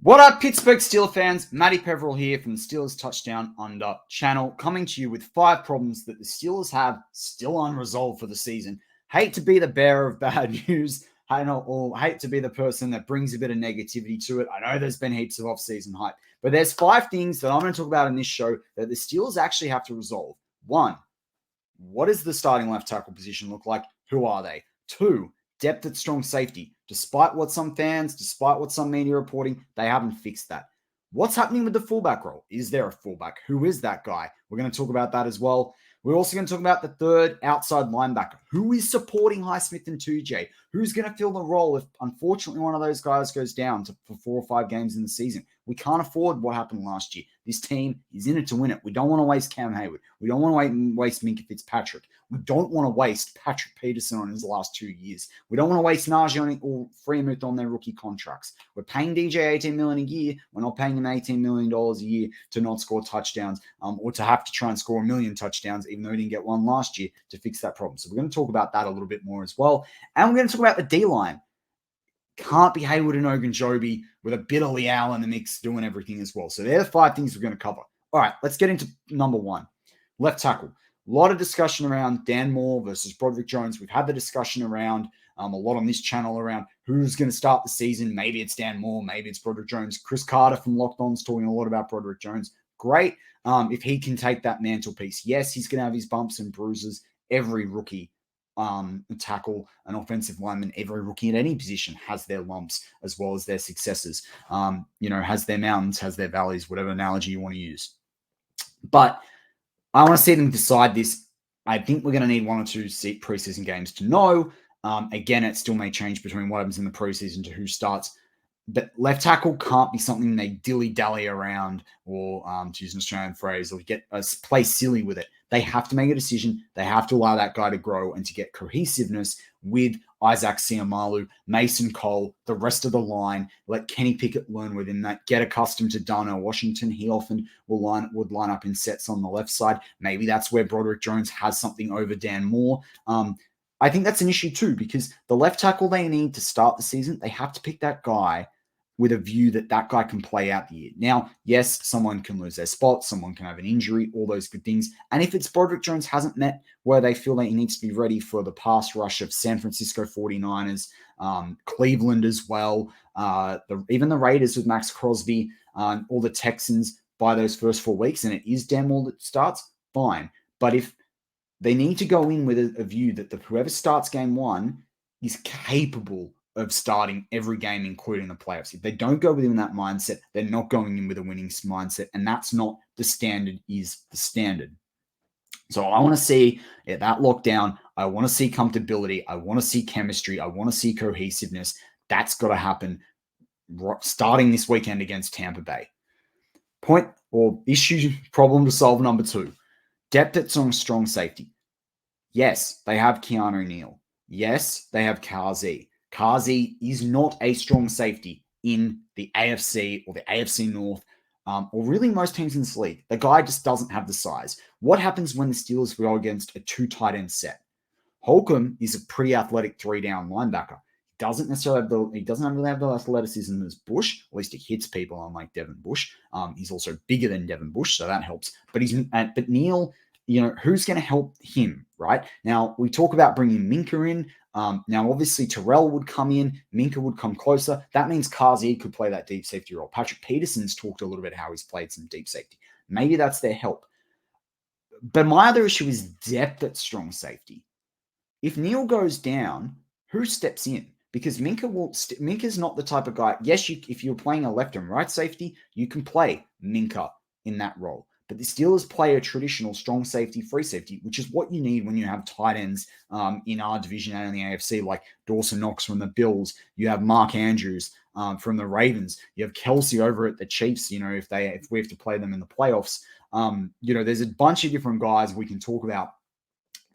What up, Pittsburgh Steelers fans? Matty Peverell here from the Steelers Touchdown Under channel, coming to you with 5 problems that the Steelers have still unresolved for the season. Hate to be the bearer of bad news. Hate to be the person that brings a bit of negativity to it. I know there's been heaps of off-season hype, but there's 5 things that I'm going to talk about in this show that the Steelers actually have to resolve. 1, what does the starting left tackle position look like? Who are they? 2, depth at strong safety. Despite what some media reporting, they haven't fixed that. What's happening with the fullback role? Is there a fullback? Who is that guy? We're going to talk about that as well. We're also going to talk about the 3rd outside linebacker. Who is supporting Highsmith and 2J? Who's going to fill the role if, unfortunately, one of those guys goes down for 4 or 5 games in the season? We can't afford what happened last year. This team is in it to win it. We don't want to waste Cam Hayward. We don't want to waste Minkah Fitzpatrick. We don't want to waste Patrick Peterson on his last 2 years. We don't want to waste Najee or Freemuth on their rookie contracts. We're paying DJ $18 million a year. We're not paying him $18 million a year to not score touchdowns or to have to try and score 1 million touchdowns, even though he didn't get one last year, to fix that problem. So we're going to talk about that a little bit more as well. And we're going to talk about the D-line. Can't be Hayward and Ogunjobi with a bit of Leal in the mix doing everything as well. So they're the 5 things we're going to cover. All right, let's get into number 1. Left tackle. A lot of discussion around Dan Moore versus Broderick Jones. We've had the discussion around a lot on this channel around who's going to start the season. Maybe it's Dan Moore. Maybe it's Broderick Jones. Chris Carter from Locked On's talking a lot about Broderick Jones. Great if he can take that mantelpiece. Yes, he's going to have his bumps and bruises. Every rookie tackle, an offensive lineman, every rookie at any position has their lumps as well as their successes. Has their mountains, has their valleys, whatever analogy you want to use. But I want to see them decide this. I think we're going to need 1 or 2 preseason games to know. Again, it still may change between what happens in the preseason to who starts. But left tackle can't be something they dilly-dally around or, to use an Australian phrase, or play silly with it. They have to make a decision. They have to allow that guy to grow and to get cohesiveness with Isaac Seumalo, Mason Cole, the rest of the line. Let Kenny Pickett learn within that. Get accustomed to Darnell Washington. He often would line up in sets on the left side. Maybe that's where Broderick Jones has something over Dan Moore. I think that's an issue too, because the left tackle they need to start the season, they have to pick that guy with a view that guy can play out the year. Now, yes, someone can lose their spot, someone can have an injury, all those good things. And if it's Broderick Jones hasn't met where they feel that he needs to be ready for the pass rush of San Francisco 49ers, Cleveland as well, even the Raiders with Max Crosby, or the Texans by those first 4 weeks, and it is Dan Moore that starts, fine. But if they need to go in with a view that whoever starts game 1 is capable of starting every game, including the playoffs. If they don't go within that mindset, they're not going in with a winning mindset, and that's not the standard is the standard. So I want to see that lockdown. I want to see comfortability. I want to see chemistry. I want to see cohesiveness. That's got to happen starting this weekend against Tampa Bay. Point or issue problem to solve number 2. Depth at strong safety. Yes, they have Keanu Neal. Yes, they have Kazi. Kazi is not a strong safety in the AFC or the AFC North, or really most teams in this league. The guy just doesn't have the size. What happens when the Steelers go against a 2 tight end set? Holcomb is a pretty athletic 3-down linebacker. He doesn't really have the athleticism as Bush. At least he hits people, unlike Devin Bush. He's also bigger than Devin Bush, so that helps. But Neal, who's going to help him, right? Now, we talk about bringing Minkah in. Now, obviously, Terrell would come in. Minkah would come closer. That means Kazi could play that deep safety role. Patrick Peterson's talked a little bit how he's played some deep safety. Maybe that's their help. But my other issue is depth at strong safety. If Neal goes down, who steps in? Because Minkah's not the type of guy. Yes, if you're playing a left and right safety, you can play Minkah in that role. But the Steelers play a traditional strong safety, free safety, which is what you need when you have tight ends in our division and in the AFC, like Dawson Knox from the Bills. You have Mark Andrews from the Ravens. You have Kelsey over at the Chiefs. If we have to play them in the playoffs, there's a bunch of different guys we can talk about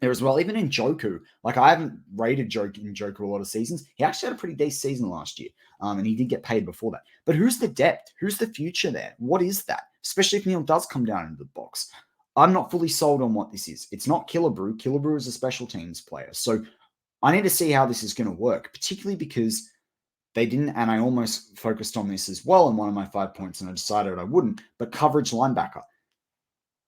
there as well. Even in Njoku, I haven't rated Njoku a lot of seasons. He actually had a pretty decent season last year, and he did get paid before that. But who's the depth? Who's the future there? What is that? Especially if Neal does come down into the box. I'm not fully sold on what this is. It's not Killebrew. Killebrew is a special teams player. So I need to see how this is going to work, particularly because They didn't, and I almost focused on this as well in one of my 5 points, and I decided I wouldn't, but coverage linebacker.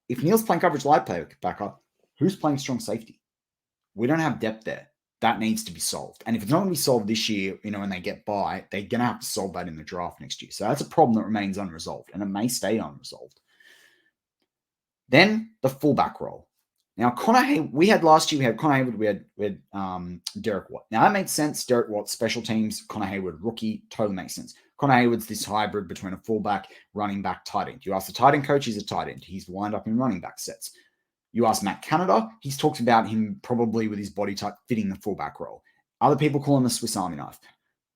If Neil's playing coverage linebacker, who's playing strong safety? We don't have depth there. That needs to be solved. And if it's not going to be solved this year, when they get by, they're going to have to solve that in the draft next year. So that's a problem that remains unresolved, and it may stay unresolved. Then the fullback role. Now, Connor Hayward, we had Connor Hayward, we had Derek Watt. Now, that makes sense. Derek Watt, special teams, Connor Hayward, rookie, totally makes sense. Connor Hayward's this hybrid between a fullback, running back, tight end. You ask the tight end coach, he's a tight end. He's lined up in running back sets. You ask Matt Canada, he's talked about him probably with his body type fitting the fullback role. Other people call him a Swiss Army knife.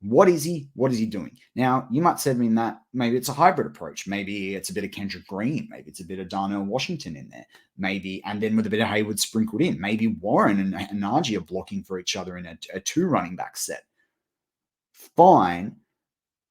What is he? What is he doing? Now, you might say to me that maybe it's a hybrid approach. Maybe it's a bit of Kendrick Green. Maybe it's a bit of Darnell Washington in there. Maybe, and then with a bit of Hayward sprinkled in. Maybe Warren and Najee are blocking for each other in a two running back set. Fine.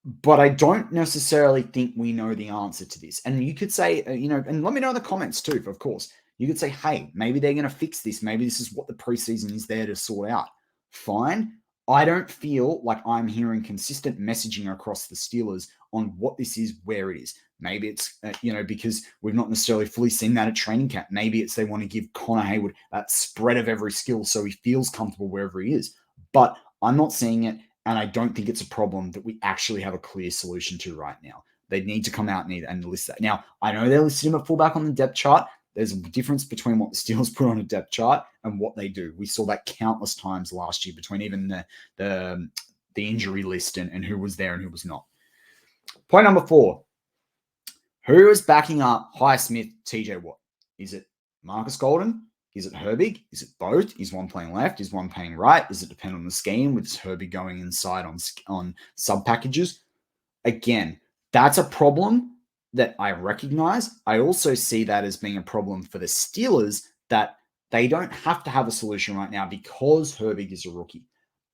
But I don't necessarily think we know the answer to this. And you could say, and let me know in the comments too, of course. You could say, hey, maybe they're going to fix this. Maybe this is what the preseason is there to sort out. Fine. I don't feel like I'm hearing consistent messaging across the Steelers on what this is, where it is. Maybe it's, because we've not necessarily fully seen that at training camp. Maybe it's they want to give Connor Hayward that spread of every skill so he feels comfortable wherever he is. But I'm not seeing it, and I don't think it's a problem that we actually have a clear solution to right now. They need to come out and list that. Now, I know they listed him at fullback on the depth chart. There's a difference between what the Steelers put on a depth chart and what they do. We saw that countless times last year between even the injury list and who was there and who was not. Point number 4. Who is backing up Highsmith, TJ Watt? Is it Marcus Golden? Is it Herbig? Is it both? Is one playing left? Is one playing right? Does it depend on the scheme? With Herbig going inside on sub packages? Again, that's a problem that I recognize. I also see that as being a problem for the Steelers, that they don't have to have a solution right now because Herbig is a rookie.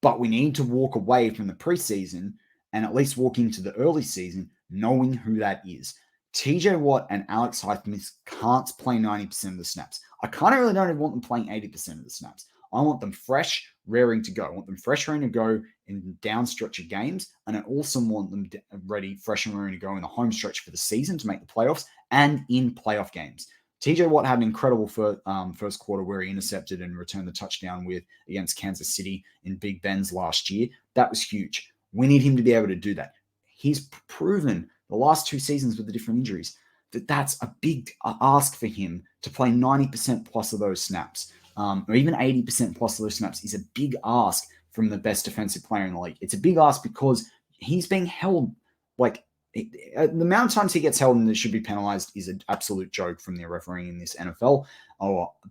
But we need to walk away from the preseason and at least walk into the early season knowing who that is. TJ Watt and Alex Highsmith can't play 90% of the snaps. I kind of really don't even want them playing 80% of the snaps. I want them fresh, raring to go. I want them fresh, raring to go in down stretch of games. And I also want them ready, fresh and raring to go in the home stretch for the season to make the playoffs and in playoff games. TJ Watt had an incredible first quarter where he intercepted and returned the touchdown against Kansas City in Big Ben's last year. That was huge. We need him to be able to do that. He's proven the last 2 seasons with the different injuries that's a big ask for him to play 90% plus of those snaps. Or even 80% plus of those snaps is a big ask from the best defensive player in the league. It's a big ask because he's being held the amount of times he gets held and that should be penalized is an absolute joke from the refereeing in this NFL.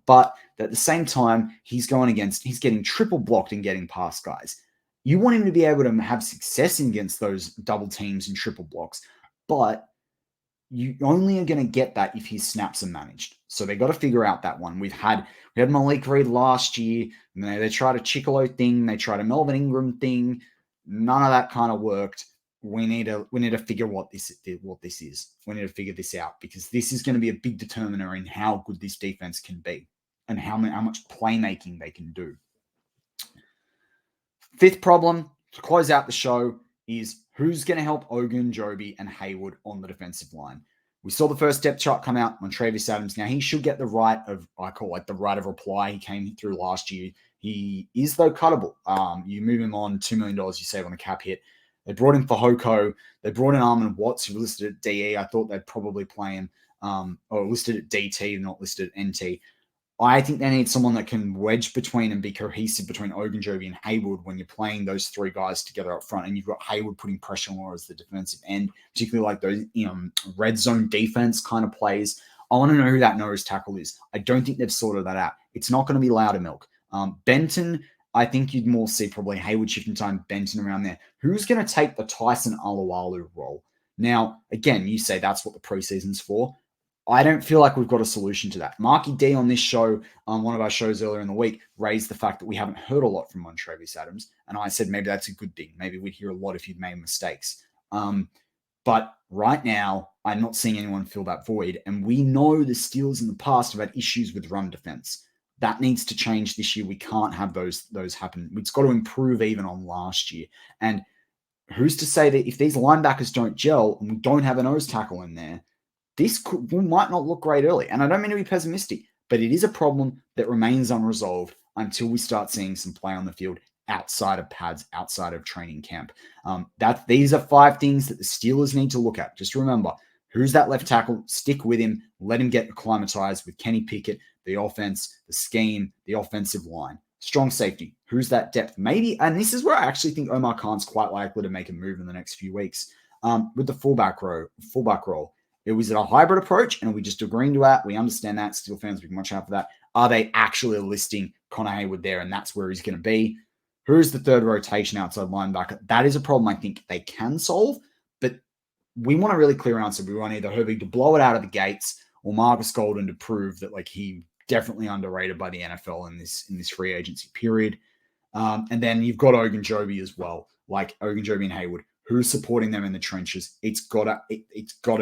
But at the same time, he's getting triple blocked and getting past guys. You want him to be able to have success against those double teams and triple blocks, but you only are going to get that if his snaps are managed. So they got to figure out that one. We had Malik Reed last year. They tried a Chicolo thing. They tried a Melvin Ingram thing. None of that kind of worked. We need to figure what this is. We need to figure this out because this is going to be a big determiner in how good this defense can be and how much playmaking they can do. 5th problem to close out the show is who's going to help Ogunjobi and Hayward on the defensive line. We saw the first depth chart come out on Travis Adams. Now, he should get the right of reply. He came through last year. He is, though, cuttable. You move him on, $2 million you save on the cap hit. They brought in Fehoko. They brought in Armand Watts, who listed at DE. I thought they'd probably play him, or listed at DT, not listed at NT. I think they need someone that can wedge between and be cohesive between Ogunjobi and Hayward when you're playing those 3 guys together up front, and you've got Hayward putting pressure more as the defensive end, particularly like those red zone defense kind of plays. I want to know who that nose tackle is. I don't think they've sorted that out. It's not going to be Loudermilk. Benton, I think you'd more see probably Hayward shifting time, Benton around there. Who's going to take the Tyson Alualu role? Now, again, you say that's what the preseason's for. I don't feel like we've got a solution to that. Marky D on this show, one of our shows earlier in the week, raised the fact that we haven't heard a lot from Travis Adams. And I said, maybe that's a good thing. Maybe we'd hear a lot if you'd made mistakes. But right now, I'm not seeing anyone fill that void. And we know the Steelers in the past have had issues with run defense. That needs to change this year. We can't have those happen. It's got to improve even on last year. And who's to say that if these linebackers don't gel and we don't have a nose tackle in there, might not look great early. And I don't mean to be pessimistic, but it is a problem that remains unresolved until we start seeing some play on the field outside of pads, outside of training camp. These are 5 things that the Steelers need to look at. Just remember, who's that left tackle? Stick with him. Let him get acclimatized with Kenny Pickett, the offense, the scheme, the offensive line. Strong safety. Who's that depth? Maybe, and this is where I actually think Omar Khan's quite likely to make a move in the next few weeks with the fullback role. It was a hybrid approach, and are we just agreeing to that? We understand that. Steel fans, we can watch out for that. Are they actually listing Connor Haywood there, and that's where he's going to be? Who's the third rotation outside linebacker? That is a problem I think they can solve, but we want a really clear answer. We want either Herbig to blow it out of the gates or Marcus Golden to prove that he definitely underrated by the NFL in this free agency period. And then you've got Ogunjobi as well, like Ogunjobi and Haywood. Who's supporting them in the trenches? It's gotta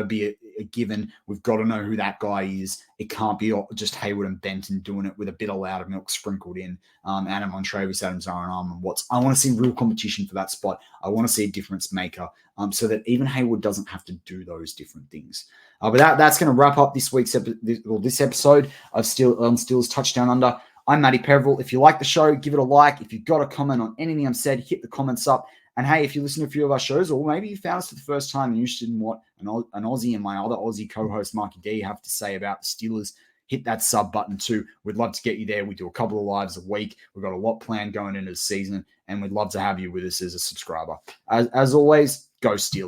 be a given. We've got to know who that guy is. It can't be just Haywood and Benton doing it with a bit of Loudermilk sprinkled in. Adam on Travis Adams, Aaron Armand Watts. I want to see real competition for that spot. I want to see a difference maker, so that even Haywood doesn't have to do those different things. But that's going to wrap up this episode of Steelers Touchdown Under. I'm Matty Peverill. If you like the show, give it a like. If you've got a comment on anything I've said, hit the comments up. And hey, if you listen to a few of our shows, or maybe you found us for the first time and you're interested in what an Aussie and my other Aussie co-host, Marky D, have to say about the Steelers, hit that sub button too. We'd love to get you there. We do a couple of lives a week. We've got a lot planned going into the season, and we'd love to have you with us as a subscriber. As always, go Steelers.